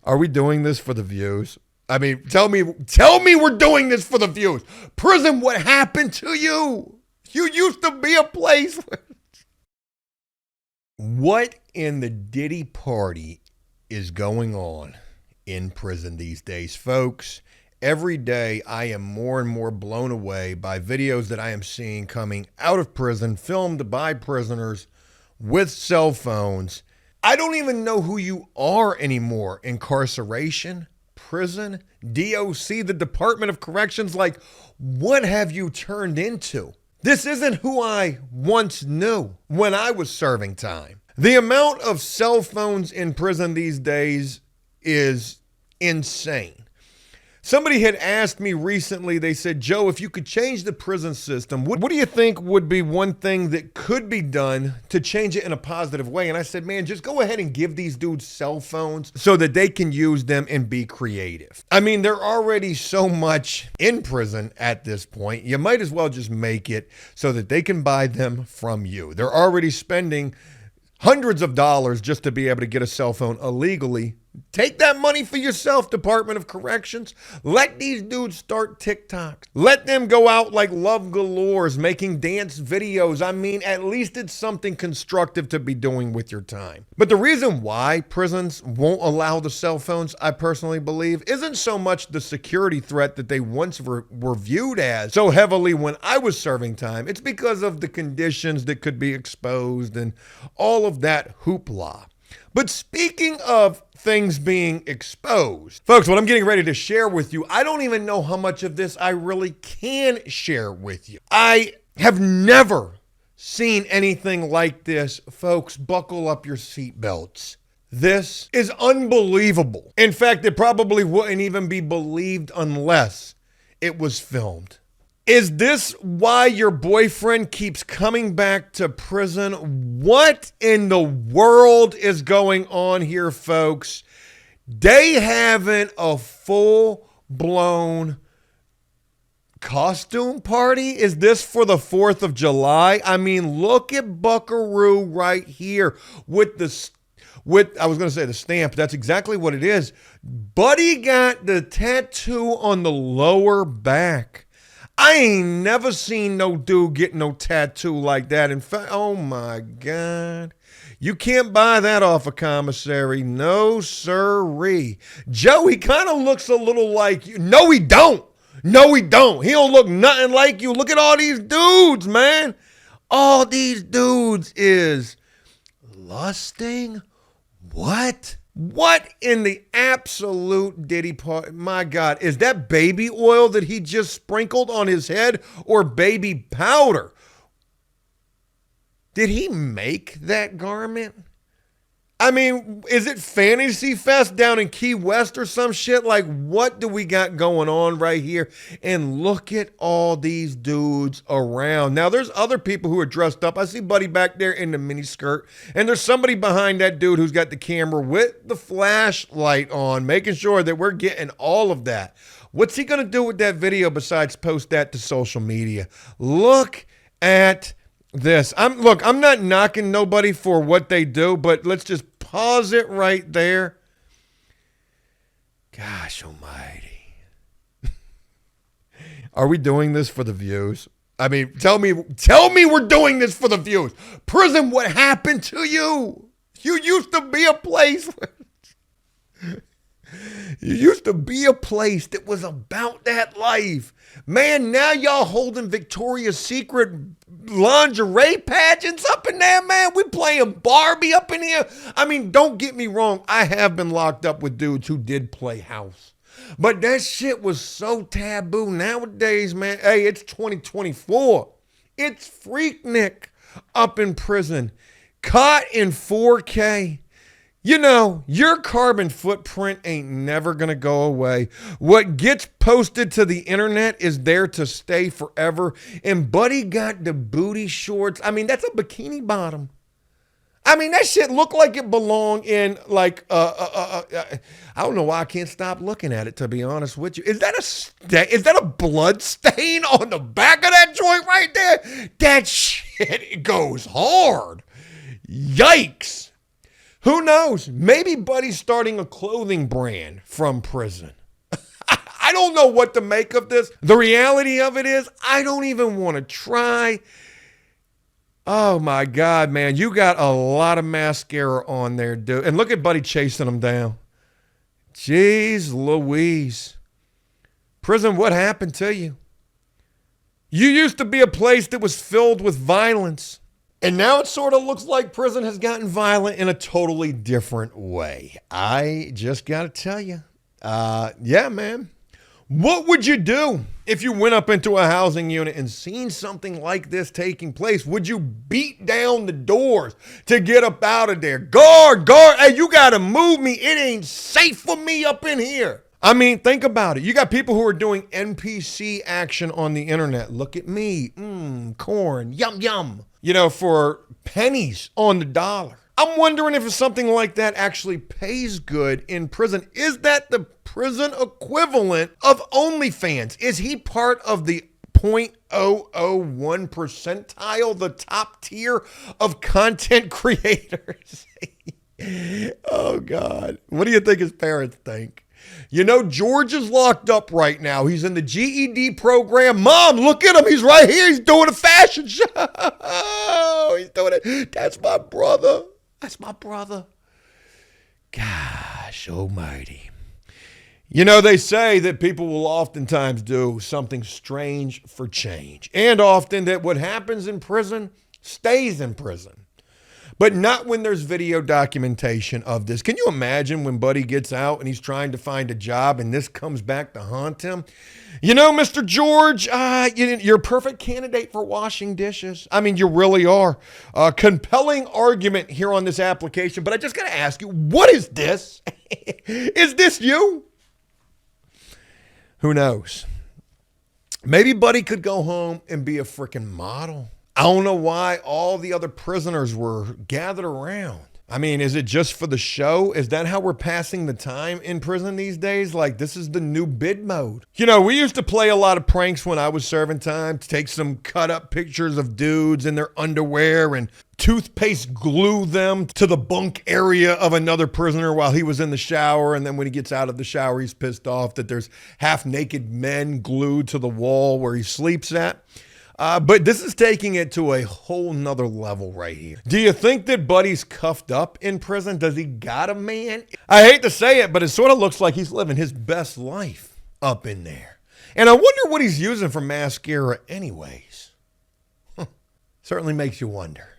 Are we doing this for the views? I mean, tell me we're doing this for the views. Prison, what happened to you? You used to be a place where... What in the Diddy party is going on in prison these days, folks? Every day I am more and more blown away by videos that I am seeing coming out of prison, filmed by prisoners with cell phones. I don't even know who you are anymore. Incarceration, prison, DOC, the Department of Corrections. Like, what have you turned into? This isn't who I once knew when I was serving time. The amount of cell phones in prison these days is insane. Somebody had asked me recently, they said, Joe, if you could change the prison system, what do you think would be one thing that could be done to change it in a positive way? And I said, man, just go ahead and give these dudes cell phones so that they can use them and be creative. I mean, they're already so much in prison at this point. You might as well just make it so that they can buy them from you. They're already spending hundreds of dollars just to be able to get a cell phone illegally. Take that money for yourself, Department of Corrections. Let these dudes start TikToks. Let them go out like Love Galores, making dance videos. I mean, at least it's something constructive to be doing with your time. But the reason why prisons won't allow the cell phones, I personally believe, isn't so much the security threat that they once were viewed as so heavily when I was serving time. It's because of the conditions that could be exposed and all of that hoopla. But speaking of things being exposed, folks, what I'm getting ready to share with you, I don't even know how much of this I really can share with you. I have never seen anything like this. Folks, buckle up your seatbelts. This is unbelievable. In fact, it probably wouldn't even be believed unless it was filmed. Is this why your boyfriend keeps coming back to prison? What in the world is going on here, folks? They having a full-blown costume party? Is this for the 4th of July? I mean, look at Buckaroo right here with I was going to say the stamp. That's exactly what it is. Buddy got the tattoo on the lower back. I ain't never seen no dude get no tattoo like that. In fact, oh my God. You can't buy that off a commissary. No, sirree. Joe, he kind of looks a little like you. No, he don't. No, he don't. He don't look nothing like you. Look at all these dudes, man. All these dudes is lusting. What? What in the absolute Diddy party? My God, is that baby oil that he just sprinkled on his head or baby powder? Did he make that garment? I mean, is it Fantasy Fest down in Key West or some shit? Like, what do we got going on right here? And look at all these dudes around. Now, there's other people who are dressed up. I see Buddy back there in the mini skirt. And there's somebody behind that dude who's got the camera with the flashlight on, making sure that we're getting all of that. What's he going to do with that video besides post that to social media? Look at this. I'm not knocking nobody for what they do, but let's just pause it right there. Gosh almighty. Are we doing this for the views? I mean, tell me we're doing this for the views. Prison, what happened to you? You used to be a place that was about that life. Man, now y'all holding Victoria's Secret lingerie pageants up in there, man. We playing Barbie up in here. I mean, don't get me wrong. I have been locked up with dudes who did play house. But that shit was so taboo nowadays, man. Hey, it's 2024. It's Freaknik up in prison. Caught in 4K. You know, your carbon footprint ain't never going to go away. What gets posted to the internet is there to stay forever. And Buddy got the booty shorts. I mean, that's a bikini bottom. I mean, that shit looked like it belonged in like, I don't know why I can't stop looking at it, to be honest with you. Is that a blood stain on the back of that joint right there? That shit goes hard. Yikes. Who knows? Maybe Buddy's starting a clothing brand from prison. I don't know what to make of this. The reality of it is, I don't even want to try. Oh my God, man. You got a lot of mascara on there, dude. And look at Buddy chasing him down. Jeez Louise. Prison, what happened to you? You used to be a place that was filled with violence. And now it sort of looks like prison has gotten violent in a totally different way. I just got to tell you. Yeah, man. What would you do if you went up into a housing unit and seen something like this taking place? Would you beat down the doors to get up out of there? Guard, hey, you got to move me. It ain't safe for me up in here. I mean, think about it. You got people who are doing NPC action on the internet. Look at me. Corn. Yum, yum. You know, for pennies on the dollar. I'm wondering if something like that actually pays good in prison. Is that the prison equivalent of OnlyFans? Is he part of the 0.001 percentile, the top tier of content creators? Oh, God. What do you think his parents think? You know, George is locked up right now. He's in the GED program. Mom, look at him. He's right here. He's doing a fashion show. He's doing it. That's my brother. That's my brother. Gosh almighty. You know, they say that people will oftentimes do something strange for change. And often that what happens in prison stays in prison. But not when there's video documentation of this. Can you imagine when Buddy gets out and he's trying to find a job and this comes back to haunt him? You know, Mr. George, you're a perfect candidate for washing dishes. I mean, you really are. Compelling argument here on this application, but I just got to ask you, what is this? Is this you? Who knows? Maybe Buddy could go home and be a freaking model. I don't know why all the other prisoners were gathered around. I mean, is it just for the show? Is that how we're passing the time in prison these days? Like, this is the new bid mode. You know, we used to play a lot of pranks when I was serving time, to take some cut up pictures of dudes in their underwear and toothpaste glue them to the bunk area of another prisoner while he was in the shower. And then when he gets out of the shower, he's pissed off that there's half naked men glued to the wall where he sleeps at. But this is taking it to a whole nother level right here. Do you think that Buddy's cuffed up in prison? Does he got a man? I hate to say it, but it sort of looks like he's living his best life up in there. And I wonder what he's using for mascara anyways. Certainly makes you wonder.